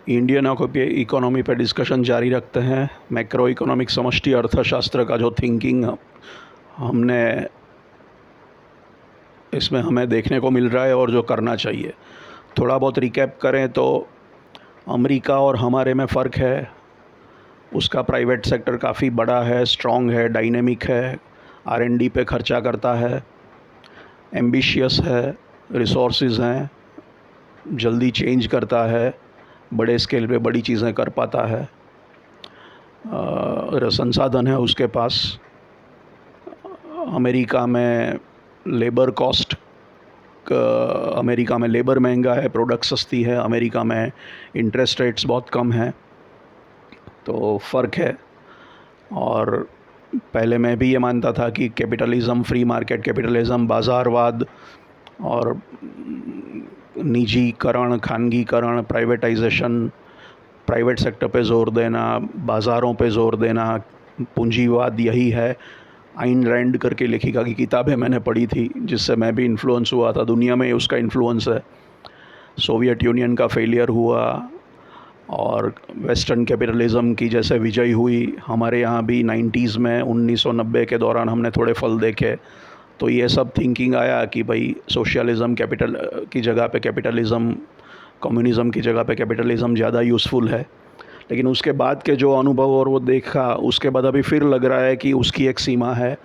Indian economy पे discussion जारी रखते हैं। मैक्रो इकोनॉमिक समष्टि अर्थशास्त्र का जो थिंकिंग हमने इसमें हमें देखने को मिल रहा है और जो करना चाहिए, थोड़ा बहुत रिकैप करें तो अमेरिका और हमारे में फ़र्क है। उसका प्राइवेट सेक्टर काफ़ी बड़ा है, स्ट्रॉन्ग है, डायनेमिक है, R&D पे खर्चा करता है, एम्बिशियस है, रिसोर्सेज हैं, जल्दी चेंज करता है, बड़े स्केल पे बड़ी चीज़ें कर पाता है, संसाधन है उसके पास। अमेरिका में लेबर कॉस्ट, अमेरिका में लेबर महंगा है, प्रोडक्ट सस्ती है, अमेरिका में इंटरेस्ट रेट्स बहुत कम हैं, तो फ़र्क है। और पहले मैं भी ये मानता था कि कैपिटलिज़म, फ्री मार्केट कैपिटलिज़म, बाज़ारवाद और निजीकरण, खानगीकरण, प्राइवेटाइजेशन, प्राइवेट सेक्टर पे ज़ोर देना, बाज़ारों पे ज़ोर देना, पूंजीवाद यही है। आइन रैंड करके लेखिका की किताबें मैंने पढ़ी थी, जिससे मैं भी इन्फ्लुएंस हुआ था। दुनिया में उसका इन्फ्लुएंस है। सोवियत यूनियन का फेलियर हुआ और वेस्टर्न कैपिटलिज़म की जैसे विजय हुई, हमारे यहाँ भी 90s में 1990 के दौरान हमने थोड़े फल देखे। तो ये सब थिंकिंग आया कि भाई सोशलिज़म कैपिटल की जगह पे कैपिटलिज़म, कम्युनिज़म की जगह पे कैपिटलिज़म ज़्यादा यूज़फुल है। लेकिन उसके बाद के जो अनुभव और वो देखा, उसके बाद अभी फिर लग रहा है कि उसकी एक सीमा है,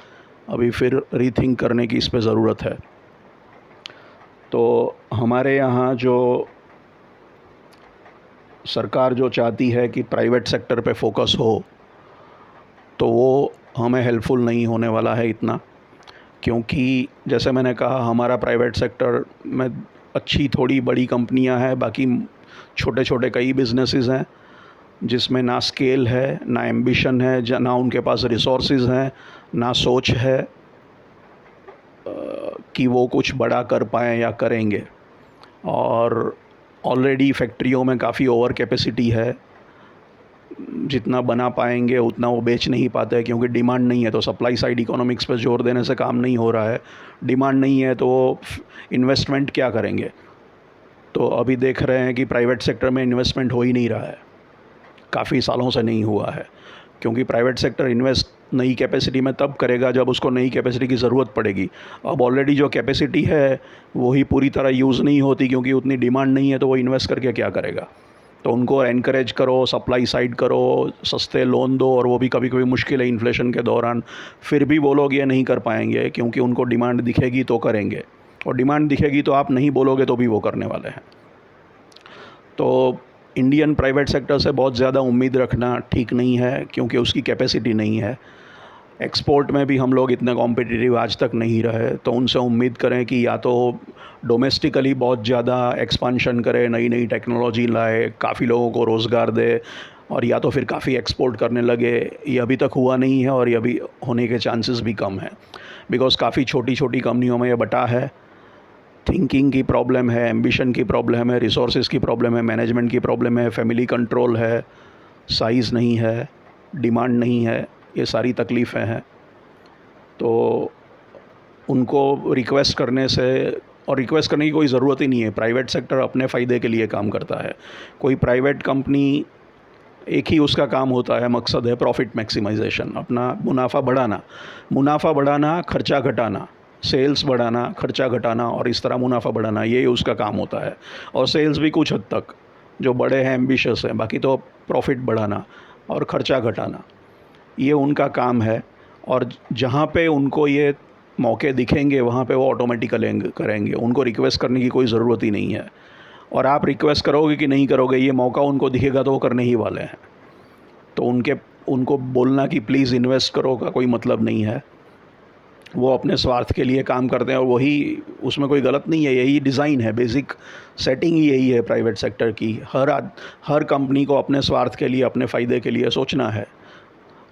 अभी फिर रीथिंक करने की इस पे ज़रूरत है। तो हमारे यहाँ जो सरकार जो चाहती है कि प्राइवेट सेक्टर पे फोकस हो, तो वो हमें हेल्पफुल नहीं होने वाला है इतना, क्योंकि जैसे मैंने कहा हमारा प्राइवेट सेक्टर में अच्छी थोड़ी बड़ी कंपनियां हैं, बाकी छोटे छोटे कई बिजनेसेस हैं जिसमें ना स्केल है, ना एम्बिशन है, ना उनके पास रिसोर्सेज हैं, ना सोच है कि वो कुछ बड़ा कर पाएँ या करेंगे। और ऑलरेडी फैक्ट्रियों में काफ़ी ओवर कैपेसिटी है, जितना बना पाएंगे उतना वो बेच नहीं पाते हैं क्योंकि डिमांड नहीं है। तो सप्लाई साइड इकोनॉमिक्स पर जोर देने से काम नहीं हो रहा है। डिमांड नहीं है तो वो इन्वेस्टमेंट क्या करेंगे। तो अभी देख रहे हैं कि प्राइवेट सेक्टर में इन्वेस्टमेंट हो ही नहीं रहा है, काफ़ी सालों से नहीं हुआ है, क्योंकि प्राइवेट सेक्टर इन्वेस्ट नई कैपेसिटी में तब करेगा जब उसको नई कैपेसिटी की ज़रूरत पड़ेगी। अब ऑलरेडी जो कैपेसिटी है वही पूरी तरह यूज़ नहीं होती, क्योंकि उतनी डिमांड नहीं है, तो वो इन्वेस्ट करके क्या करेगा। तो उनको एनकरेज करो, सप्लाई साइड करो, सस्ते लोन दो, और वो भी कभी कभी मुश्किल है इन्फ्लेशन के दौरान। फिर भी वो लोग ये नहीं कर पाएंगे, क्योंकि उनको डिमांड दिखेगी तो करेंगे, और डिमांड दिखेगी तो आप नहीं बोलोगे तो भी वो करने वाले हैं। तो इंडियन प्राइवेट सेक्टर से बहुत ज़्यादा उम्मीद रखना ठीक नहीं है, क्योंकि उसकी कैपेसिटी नहीं है। एक्सपोर्ट में भी हम लोग इतने कॉम्पिटिटिव आज तक नहीं रहे, तो उनसे उम्मीद करें कि या तो डोमेस्टिकली बहुत ज़्यादा एक्सपांशन करे, नई नई टेक्नोलॉजी लाए, काफ़ी लोगों को रोज़गार दे, और या तो फिर काफ़ी एक्सपोर्ट करने लगे। ये अभी तक हुआ नहीं है और ये अभी होने के चांसेस भी कम हैं, बिकॉज़ काफ़ी छोटी छोटी कंपनियों में ये बटा है। थिंकिंग की प्रॉब्लम है, एम्बिशन की प्रॉब्लम है, रिसोर्सेज की प्रॉब्लम है, मैनेजमेंट की प्रॉब्लम है, फैमिली कंट्रोल है, साइज़ नहीं है, डिमांड नहीं है, ये सारी तकलीफ़ें हैं। तो उनको रिक्वेस्ट करने से, और रिक्वेस्ट करने की कोई ज़रूरत ही नहीं है, प्राइवेट सेक्टर अपने फ़ायदे के लिए काम करता है। कोई प्राइवेट कंपनी, एक ही उसका काम होता है, मकसद है प्रॉफिट मैक्सिमाइजेशन, अपना मुनाफा बढ़ाना, खर्चा घटाना, सेल्स बढ़ाना, खर्चा घटाना, और इस तरह मुनाफा बढ़ाना, यही उसका काम होता है। और सेल्स भी कुछ हद तक, जो बड़े हैं एम्बिशियस हैं, बाकी तो प्रॉफिट बढ़ाना और खर्चा घटाना, ये उनका काम है। और जहाँ पे उनको ये मौके दिखेंगे वहाँ पे वो ऑटोमेटिकली करेंगे, उनको रिक्वेस्ट करने की कोई ज़रूरत ही नहीं है। और आप रिक्वेस्ट करोगे कि नहीं करोगे, ये मौका उनको दिखेगा तो वो करने ही वाले हैं। तो उनको बोलना कि प्लीज़ इन्वेस्ट करो का कोई मतलब नहीं है। वो अपने स्वार्थ के लिए काम करते हैं, और वही, उसमें कोई गलत नहीं है, यही डिज़ाइन है, बेसिक सेटिंग ही यही है प्राइवेट सेक्टर की। हर कंपनी को अपने स्वार्थ के लिए, अपने फ़ायदे के लिए सोचना है,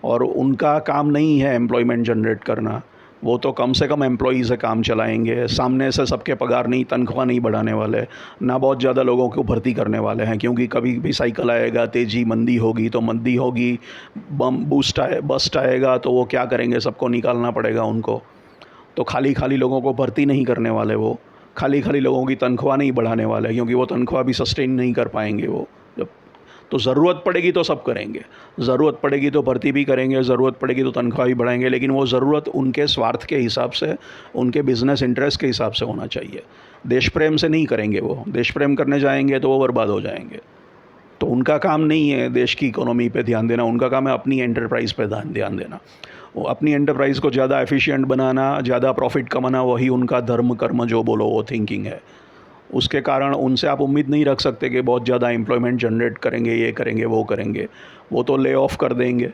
और उनका काम नहीं है एम्प्लॉयमेंट जनरेट करना। वो तो कम से कम एम्प्लॉई से काम चलाएंगे, सामने से सबके पगार नहीं, तनख्वाह नहीं बढ़ाने वाले, ना बहुत ज़्यादा लोगों को भर्ती करने वाले हैं, क्योंकि कभी भी साइकिल आएगा, तेज़ी मंदी होगी तो मंदी होगी, बस्ट आएगा तो वो क्या करेंगे, सबको निकालना पड़ेगा उनको। तो खाली खाली लोगों को भर्ती नहीं करने वाले, वो खाली खाली लोगों की तनख्वाह नहीं बढ़ाने वाले, क्योंकि वो तनख्वाह भी सस्टेन नहीं कर पाएंगे वो। जब तो ज़रूरत पड़ेगी तो सब करेंगे, ज़रूरत पड़ेगी तो भर्ती भी करेंगे, ज़रूरत पड़ेगी तो तनख्वाह भी बढ़ाएंगे, लेकिन वो ज़रूरत उनके स्वार्थ के हिसाब से, उनके बिज़नेस इंटरेस्ट के हिसाब से होना चाहिए। देश प्रेम से नहीं करेंगे। वो देश प्रेम करने जाएंगे तो वो बर्बाद हो जाएंगे। तो उनका काम नहीं है देश की इकोनॉमी पे ध्यान देना, उनका काम है अपनी एंटरप्राइज़ पे ध्यान देना। वो अपनी एंटरप्राइज़ को ज़्यादा एफिशिएंट बनाना, ज़्यादा प्रॉफिट कमाना, वही उनका धर्म कर्म जो बोलो वो थिंकिंग है। उसके कारण उनसे आप उम्मीद नहीं रख सकते कि बहुत ज़्यादा एम्प्लॉयमेंट जनरेट करेंगे, ये करेंगे, वो करेंगे। वो तो ले ऑफ कर देंगे,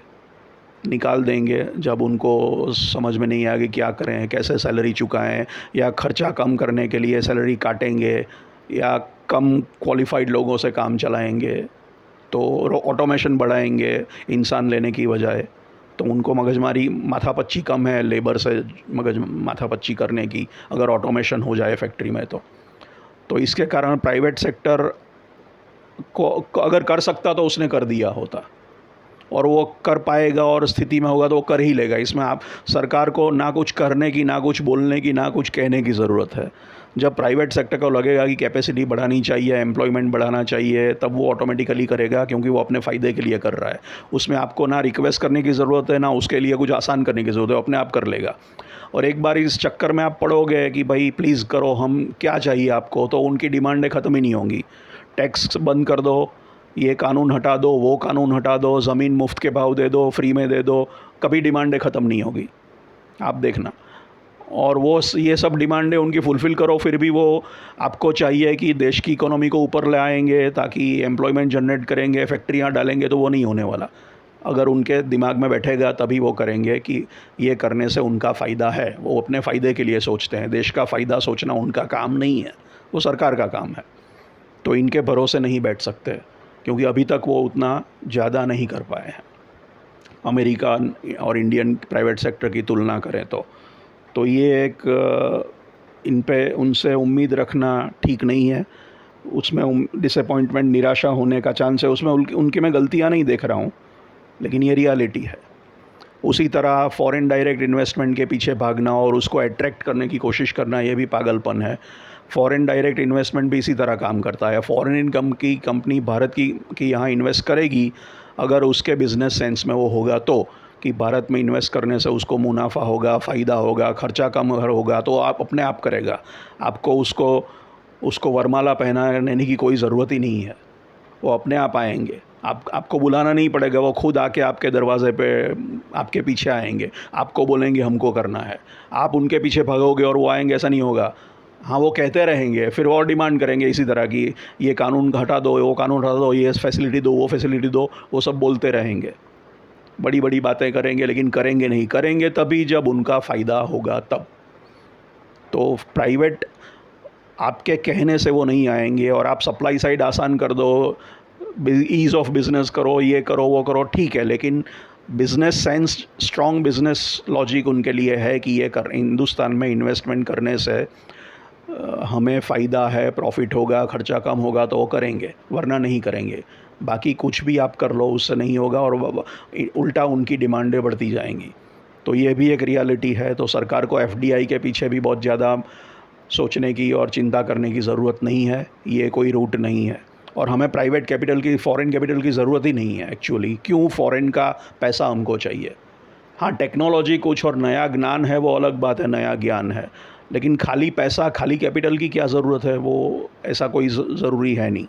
निकाल देंगे जब उनको समझ में नहीं आएगी क्या करें, कैसे सैलरी चुकाएं, या खर्चा कम करने के लिए सैलरी काटेंगे, या कम क्वालिफाइड लोगों से काम चलाएंगे, तो ऑटोमेशन बढ़ाएंगे इंसान लेने की बजाय। तो उनको मगजमारी माथापच्ची कम है लेबर से माथापच्ची करने की, अगर ऑटोमेशन हो जाए फैक्ट्री में तो इसके कारण प्राइवेट सेक्टर को अगर कर सकता तो उसने कर दिया होता, और वो कर पाएगा और स्थिति में होगा तो वो कर ही लेगा। इसमें आप सरकार को ना कुछ करने की, ना कुछ बोलने की, ना कुछ कहने की ज़रूरत है। जब प्राइवेट सेक्टर को लगेगा कि कैपेसिटी बढ़ानी चाहिए, एम्प्लॉयमेंट बढ़ाना चाहिए, तब वो ऑटोमेटिकली करेगा, क्योंकि वो अपने फ़ायदे के लिए कर रहा है। उसमें आपको ना रिक्वेस्ट करने की ज़रूरत है, ना उसके लिए कुछ आसान करने की ज़रूरत है, अपने आप कर लेगा। और एक बार इस चक्कर में आप पड़ोगे कि भाई प्लीज़ करो, हम क्या चाहिए आपको, तो उनकी डिमांडें ख़त्म ही नहीं होंगी। टैक्स बंद कर दो, ये कानून हटा दो, वो कानून हटा दो, ज़मीन मुफ्त के भाव दे दो, फ्री में दे दो, कभी डिमांडें ख़त्म नहीं होगी, आप देखना। और वो ये सब डिमांडें उनकी फुलफ़िल करो, फिर भी वो आपको चाहिए कि देश की इकोनॉमी को ऊपर ले आएंगे ताकि एम्प्लॉयमेंट जनरेट करेंगे, फैक्ट्रियाँ डालेंगे, तो वो नहीं होने वाला। अगर उनके दिमाग में बैठेगा तभी वो करेंगे कि ये करने से उनका फ़ायदा है। वो अपने फ़ायदे के लिए सोचते हैं, देश का फ़ायदा सोचना उनका काम नहीं है, वो सरकार का काम है। तो इनके भरोसे नहीं बैठ सकते, क्योंकि अभी तक वो उतना ज़्यादा नहीं कर पाए हैं अमेरिका और इंडियन प्राइवेट सेक्टर की तुलना करें तो ये एक इन पे उनसे उम्मीद रखना ठीक नहीं है। उसमें डिसअपॉइंटमेंट, निराशा होने का चांस है। उसमें उनकी मैं गलतियाँ नहीं देख रहा हूँ, लेकिन ये रियलिटी है। उसी तरह फॉरेन डायरेक्ट इन्वेस्टमेंट के पीछे भागना और उसको अट्रैक्ट करने की कोशिश करना, ये भी पागलपन है। फॉरेन डायरेक्ट इन्वेस्टमेंट भी इसी तरह काम करता है। फॉरेन इनकम की कंपनी भारत की यहाँ इन्वेस्ट करेगी, अगर उसके बिज़नेस सेंस में वो होगा तो, कि भारत में इन्वेस्ट करने से उसको मुनाफा होगा, फ़ायदा होगा, खर्चा कम होगा, तो आप अपने आप करेगा। आपको उसको वरमाला पहनाने की कोई ज़रूरत ही नहीं है, वो अपने आप आएंगे। आपको बुलाना नहीं पड़ेगा, वो खुद आके आपके दरवाज़े पे आपके पीछे आएंगे, आपको बोलेंगे हमको करना है, आप उनके पीछे भागोगे और वो आएंगे, ऐसा नहीं होगा। हाँ, वो कहते रहेंगे, फिर और डिमांड करेंगे इसी तरह की, ये कानून हटा दो, वो कानून हटा दो, ये फैसिलिटी दो, वो फैसिलिटी दो, वो सब बोलते रहेंगे, बड़ी बड़ी बातें करेंगे, लेकिन करेंगे नहीं। करेंगे तभी जब उनका फ़ायदा होगा तब। तो प्राइवेट आपके कहने से वो नहीं आएंगे, और आप सप्लाई साइड आसान कर दो, ईज़ ऑफ बिज़नेस करो, ये करो, वो करो, ठीक है, लेकिन business sense, strong business logic उनके लिए है कि ये हिंदुस्तान में इन्वेस्टमेंट करने से हमें फ़ायदा है, प्रॉफिट होगा, खर्चा कम होगा, तो वो करेंगे, वरना नहीं करेंगे। बाकी कुछ भी आप कर लो, उससे नहीं होगा, और उल्टा उनकी डिमांडें बढ़ती जाएंगी। तो ये भी एक रियलिटी है। तो सरकार को एफडीआई के पीछे भी बहुत ज़्यादा सोचने की और चिंता करने की ज़रूरत नहीं है। ये कोई रूट नहीं है, और हमें प्राइवेट कैपिटल की, फॉरेन कैपिटल की ज़रूरत ही नहीं है एक्चुअली। क्यों फॉरेन का पैसा हमको चाहिए? हाँ, टेक्नोलॉजी कुछ और नया ज्ञान है, वो अलग बात है, नया ज्ञान है, लेकिन खाली पैसा, खाली कैपिटल की क्या ज़रूरत है? वो ऐसा कोई ज़रूरी है नहीं।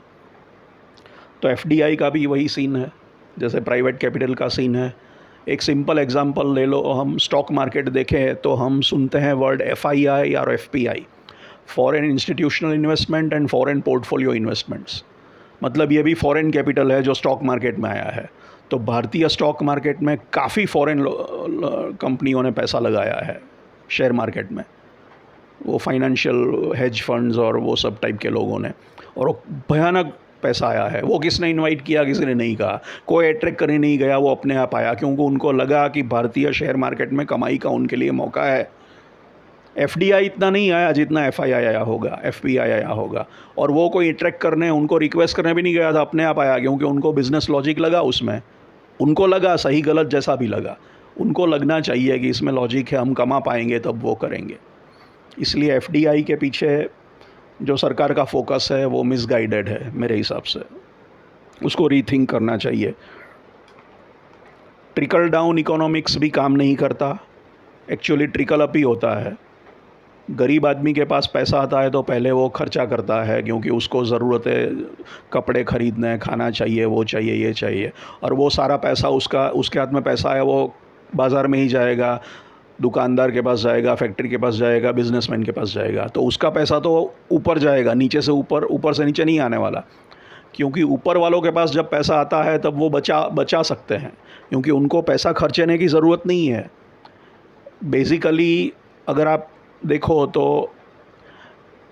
तो एफडीआई का भी वही सीन है जैसे प्राइवेट कैपिटल का सीन है। एक सिंपल एग्जांपल ले लो, हम स्टॉक मार्केट देखें तो हम सुनते हैं वर्ड एफआईआई और FPI, foreign institutional investment and foreign portfolio investments. मतलब ये भी फॉरेन कैपिटल है जो स्टॉक मार्केट में आया है। तो भारतीय स्टॉक मार्केट में काफ़ी फॉरेन कंपनियों ने पैसा लगाया है शेयर मार्केट में, वो फाइनेंशियल हेज फंड्स और वो सब टाइप के लोगों ने, और वो भयानक पैसा आया है। वो किसने इनवाइट किया? किसी ने नहीं कहा, कोई अट्रैक्ट करने नहीं गया, वो अपने आप आया, क्योंकि उनको लगा कि भारतीय शेयर मार्केट में कमाई का उनके लिए मौका है। एफडीआई इतना नहीं आया जितना एफआईआई आया होगा, एफपीआई आया होगा, और वो कोई अट्रैक्ट करने, उनको रिक्वेस्ट करने भी नहीं गया था, अपने आप आया, क्योंकि उनको बिजनेस लॉजिक लगा उसमें। उनको लगा, सही गलत जैसा भी लगा, उनको लगना चाहिए कि इसमें लॉजिक है, हम कमा पाएंगे, तब वो करेंगे। इसलिए एफडीआई के पीछे जो सरकार का फोकस है वो मिसगाइडेड है मेरे हिसाब से। उसको रीथिंक करना चाहिए। ट्रिकल डाउन इकोनॉमिक्स भी काम नहीं करता, एक्चुअली ट्रिकल अप ही होता है। गरीब आदमी के पास पैसा आता है तो पहले वो खर्चा करता है, क्योंकि उसको ज़रूरत है, कपड़े ख़रीदने हैं, खाना चाहिए, वो चाहिए, ये चाहिए, और वो सारा पैसा उसके हाथ में पैसा है, वो बाज़ार में ही जाएगा, दुकानदार के पास जाएगा, फैक्ट्री के पास जाएगा, बिजनेसमैन के पास जाएगा। तो उसका पैसा तो ऊपर जाएगा, नीचे से ऊपर, ऊपर से नीचे नहीं आने वाला। क्योंकि ऊपर वालों के पास जब पैसा आता है तब वो बचा सकते हैं, क्योंकि उनको पैसा खर्चने की ज़रूरत नहीं है। बेसिकली अगर आप देखो तो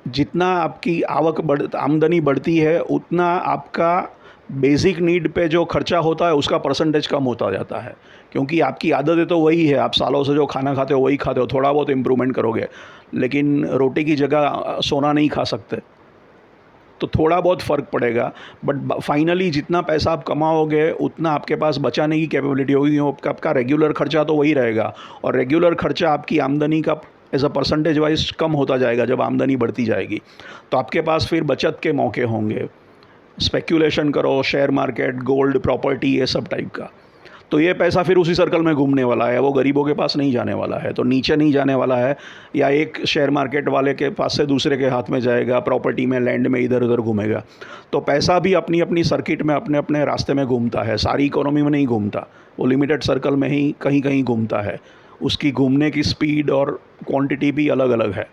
जितना आपकी आमदनी बढ़ती है, उतना आपका बेसिक नीड पे जो खर्चा होता है उसका परसेंटेज कम होता जाता है, क्योंकि आपकी आदतें तो वही है, आप सालों से जो खाना खाते हो वही खाते हो, थोड़ा बहुत इम्प्रूवमेंट करोगे, लेकिन रोटी की जगह सोना नहीं खा सकते, तो थोड़ा बहुत फ़र्क पड़ेगा। बट फाइनली जितना पैसा आप कमाओगे उतना आपके पास बचाने की कैपेबिलिटी होगी, आपका रेगुलर खर्चा तो वही रहेगा, और रेगुलर खर्चा आपकी आमदनी का एज अ परसेंटेज वाइज कम होता जाएगा जब आमदनी बढ़ती जाएगी। तो आपके पास फिर बचत के मौके होंगे, स्पेक्यूलेशन करो, शेयर मार्केट, गोल्ड, प्रॉपर्टी, ये सब टाइप का। तो ये पैसा फिर उसी सर्कल में घूमने वाला है, वो गरीबों के पास नहीं जाने वाला है, तो नीचे नहीं जाने वाला है, या एक शेयर मार्केट वाले के पास से दूसरे के हाथ में जाएगा, प्रॉपर्टी में, लैंड में, इधर उधर घूमेगा। तो पैसा भी अपनी अपनी सर्किट में, अपने अपने रास्ते में घूमता है, सारी इकोनॉमी में नहीं घूमता, वो लिमिटेड सर्कल में ही कहीं कहीं घूमता है। उसकी घूमने की स्पीड और क्वांटिटी भी अलग अलग है।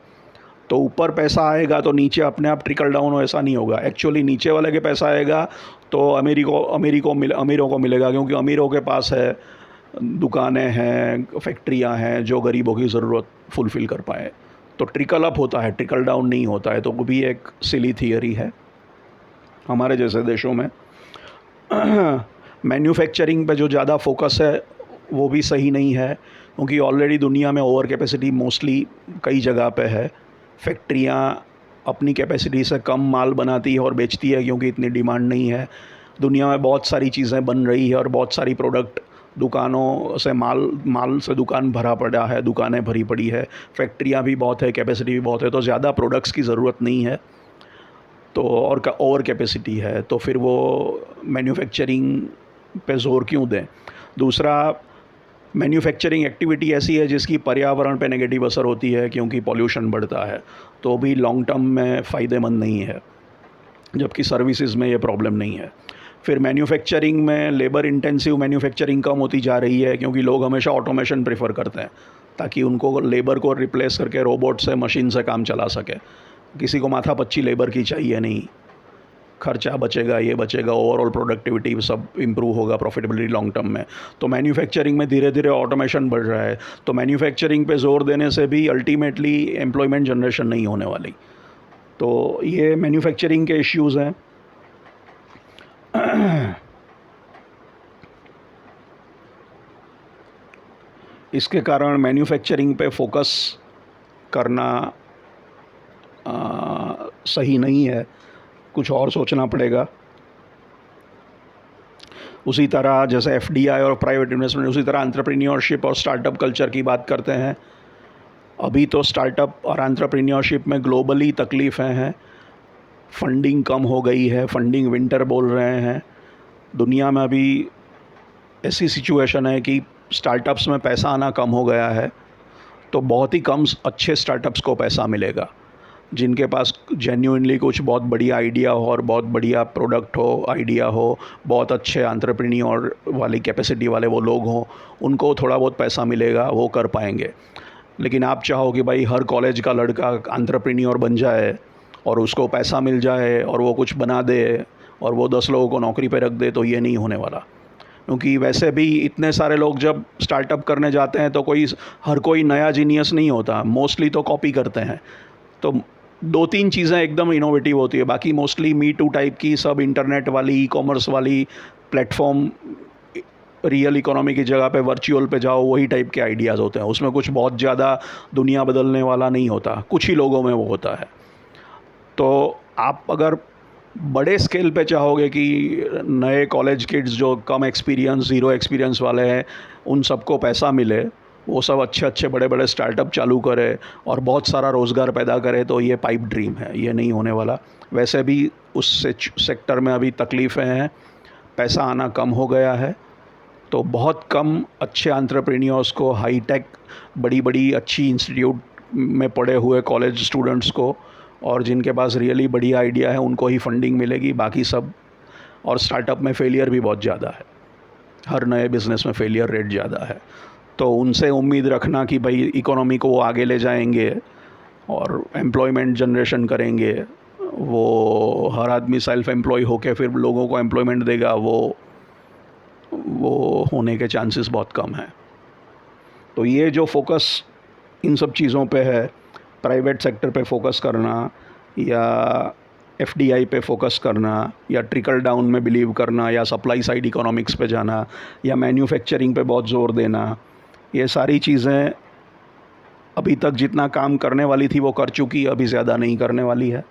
तो ऊपर पैसा आएगा तो नीचे अपने आप ट्रिकल डाउन हो, ऐसा नहीं होगा। एक्चुअली नीचे वाले के पैसा आएगा तो अमीरों को मिलेगा, क्योंकि अमीरों के पास है, दुकानें हैं, फैक्ट्रियां हैं जो गरीबों की ज़रूरत फुलफ़िल कर पाए। तो ट्रिकल अप होता है, ट्रिकल डाउन नहीं होता है। तो वो भी एक सिली थियरी है हमारे जैसे देशों में। मैन्युफैक्चरिंग पे जो ज़्यादा फोकस है वो भी सही नहीं है, क्योंकि ऑलरेडी दुनिया में ओवर कैपेसिटी मोस्टली कई जगह पे है। फैक्ट्रियाँ अपनी कैपेसिटी से कम माल बनाती है और बेचती है, क्योंकि इतनी डिमांड नहीं है। दुनिया में बहुत सारी चीज़ें बन रही है और बहुत सारी प्रोडक्ट, दुकानों से माल से दुकान भरा पड़ा है, दुकानें भरी पड़ी है, फैक्ट्रियाँ भी बहुत है, कैपेसिटी भी बहुत है, तो ज़्यादा प्रोडक्ट्स की ज़रूरत नहीं है। तो और ओवर कैपेसिटी है, तो फिर वो मैन्युफैक्चरिंग पे ज़ोर क्यों दें। दूसरा, मैन्युफैक्चरिंग एक्टिविटी ऐसी है जिसकी पर्यावरण पे नेगेटिव असर होती है, क्योंकि पॉल्यूशन बढ़ता है, तो भी लॉन्ग टर्म में फ़ायदेमंद नहीं है, जबकि सर्विसेज में ये प्रॉब्लम नहीं है। फिर मैन्युफैक्चरिंग में लेबर इंटेंसिव मैन्युफैक्चरिंग कम होती जा रही है, क्योंकि लोग हमेशा ऑटोमेशन प्रेफर करते हैं, ताकि उनको लेबर को रिप्लेस करके रोबोट से, मशीन से काम चला सके। किसी को माथापच्ची लेबर की चाहिए नहीं, खर्चा बचेगा, ये बचेगा, ओवरऑल प्रोडक्टिविटी सब इंप्रूव होगा, प्रॉफिटेबिलिटी लॉन्ग टर्म में। तो मैन्युफैक्चरिंग में धीरे धीरे ऑटोमेशन बढ़ रहा है, तो मैन्युफैक्चरिंग पे ज़ोर देने से भी अल्टीमेटली एम्प्लॉयमेंट जनरेशन नहीं होने वाली। तो ये मैन्युफैक्चरिंग के इश्यूज़ हैं। इसके कारण मैन्युफैक्चरिंग पे फोकस करना सही नहीं है, कुछ और सोचना पड़ेगा। उसी तरह जैसे एफडीआई और प्राइवेट इन्वेस्टमेंट, उसी तरह एंटरप्रेन्योरशिप और स्टार्टअप कल्चर की बात करते हैं। अभी तो स्टार्टअप और एंटरप्रेन्योरशिप में ग्लोबली तकलीफ़ें हैं, फंडिंग कम हो गई है, फंडिंग विंटर बोल रहे हैं। दुनिया में अभी ऐसी सिचुएशन है कि स्टार्टअप्स में पैसा आना कम हो गया है, तो बहुत ही कम अच्छे स्टार्टअप्स को पैसा मिलेगा। जिनके पास जेन्युइनली कुछ बहुत बढ़िया आइडिया हो और बहुत बढ़िया प्रोडक्ट हो, आइडिया हो, बहुत अच्छे एंटरप्रेन्योर वाली कैपेसिटी वाले वो लोग हों, उनको थोड़ा बहुत पैसा मिलेगा, वो कर पाएंगे। लेकिन आप चाहो कि भाई हर कॉलेज का लड़का एंटरप्रेन्योर बन जाए और उसको पैसा मिल जाए और वो कुछ बना दे और वो 10 लोगों को नौकरी पे रख दे, तो ये नहीं होने वाला। क्योंकि वैसे भी इतने सारे लोग जब स्टार्टअप करने जाते हैं तो हर कोई नया जीनियस नहीं होता, मोस्टली तो कॉपी करते हैं। तो 2-3 चीज़ें एकदम इनोवेटिव होती है, बाकी मोस्टली मी टू टाइप की सब इंटरनेट वाली, ई कॉमर्स वाली, प्लेटफॉर्म, रियल इकोनॉमी की जगह पे वर्चुअल पे जाओ, वही टाइप के आइडियाज़ होते हैं। उसमें कुछ बहुत ज़्यादा दुनिया बदलने वाला नहीं होता, कुछ ही लोगों में वो होता है। तो आप अगर बड़े स्केल पे चाहोगे कि नए कॉलेज किड्स जो कम एक्सपीरियंस, ज़ीरो एक्सपीरियंस वाले हैं, उन सबको पैसा मिले, वो सब अच्छे अच्छे बड़े बड़े स्टार्टअप चालू करे और बहुत सारा रोज़गार पैदा करे, तो ये पाइप ड्रीम है, ये नहीं होने वाला। वैसे भी उस सेक्टर में अभी तकलीफ़ें हैं, पैसा आना कम हो गया है, तो बहुत कम अच्छे एंटरप्रेन्योर्स को, हाई टेक बड़ी बड़ी अच्छी इंस्टीट्यूट में पढ़े हुए कॉलेज स्टूडेंट्स को और जिनके पास रियली बढ़िया आइडिया है उनको ही फंडिंग मिलेगी, बाकी सब। और स्टार्टअप में फेलियर भी बहुत ज़्यादा है, हर नए बिज़नेस में फेलियर रेट ज़्यादा है। तो उनसे उम्मीद रखना कि भाई इकोनॉमी को वो आगे ले जाएंगे और एम्प्लॉयमेंट जनरेशन करेंगे, वो हर आदमी सेल्फ एम्प्लॉय होकर फिर लोगों को एम्प्लॉयमेंट देगा, वो होने के चांसेस बहुत कम हैं। तो ये जो फोकस इन सब चीज़ों पे है, प्राइवेट सेक्टर पे फोकस करना या एफडीआई पे फोकस करना या ट्रिकल डाउन में बिलीव करना या सप्लाई साइड इकोनॉमिक्स पे जाना या मैन्युफैक्चरिंग पे बहुत ज़ोर देना, ये सारी चीज़ें अभी तक जितना काम करने वाली थी वो कर चुकी, अभी ज़्यादा नहीं करने वाली है।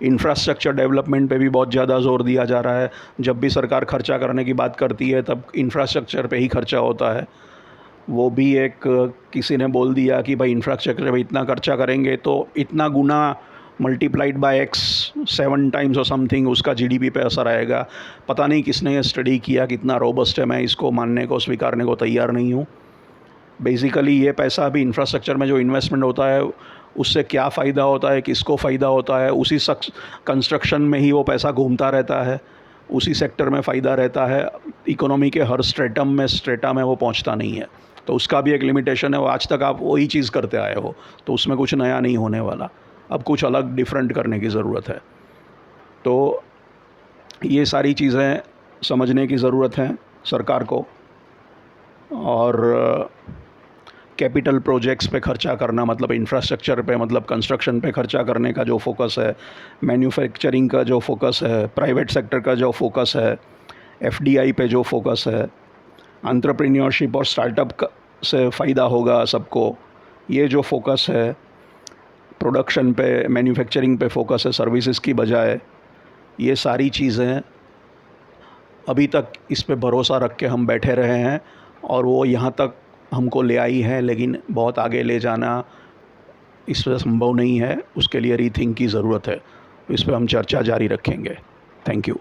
इंफ्रास्ट्रक्चर डेवलपमेंट पे भी बहुत ज़्यादा ज़ोर दिया जा रहा है। जब भी सरकार खर्चा करने की बात करती है तब इंफ्रास्ट्रक्चर पे ही खर्चा होता है। वो भी एक किसी ने बोल दिया कि भाई इंफ्रास्ट्रक्चर पे इतना खर्चा करेंगे तो इतना गुना मल्टीप्लाइड बाय x 7 टाइम्स और समथिंग उसका जीडीपी पे असर आएगा। पता नहीं किसने ये स्टडी किया, कितना रोबस्ट है, मैं इसको मानने को, स्वीकारने को तैयार नहीं हूँ। बेसिकली ये पैसा अभी इंफ्रास्ट्रक्चर में जो इन्वेस्टमेंट होता है उससे क्या फ़ायदा होता है, किसको फ़ायदा होता है, उसी कंस्ट्रक्शन में ही वो पैसा घूमता रहता है, उसी सेक्टर में फ़ायदा रहता है, इकोनॉमी के हर स्ट्रेटा में वो पहुंचता नहीं है। तो उसका भी एक लिमिटेशन है। वो आज तक आप वही चीज़ करते आए हो, तो उसमें कुछ नया नहीं होने वाला। अब कुछ अलग डिफरेंट करने की ज़रूरत है। तो ये सारी चीज़ें समझने की ज़रूरत है सरकार को। और कैपिटल प्रोजेक्ट्स पे खर्चा करना, मतलब इंफ्रास्ट्रक्चर पे, मतलब कंस्ट्रक्शन पे खर्चा करने का जो फोकस है, मैन्युफैक्चरिंग का जो फोकस है, प्राइवेट सेक्टर का जो फोकस है, एफडीआई पे जो फोकस है, एंटरप्रेन्योरशिप और स्टार्टअप से फ़ायदा होगा सबको, ये जो फोकस है, प्रोडक्शन पे, मैन्युफैक्चरिंग पे फोकस है सर्विसेज की बजाय, ये सारी चीज़ें अभी तक इस पे भरोसा रख के हम बैठे रहे हैं और वो यहाँ तक हमको ले आई है, लेकिन बहुत आगे ले जाना इस पर संभव नहीं है। उसके लिए रीथिंक की ज़रूरत है। इस पर हम चर्चा जारी रखेंगे। Thank you.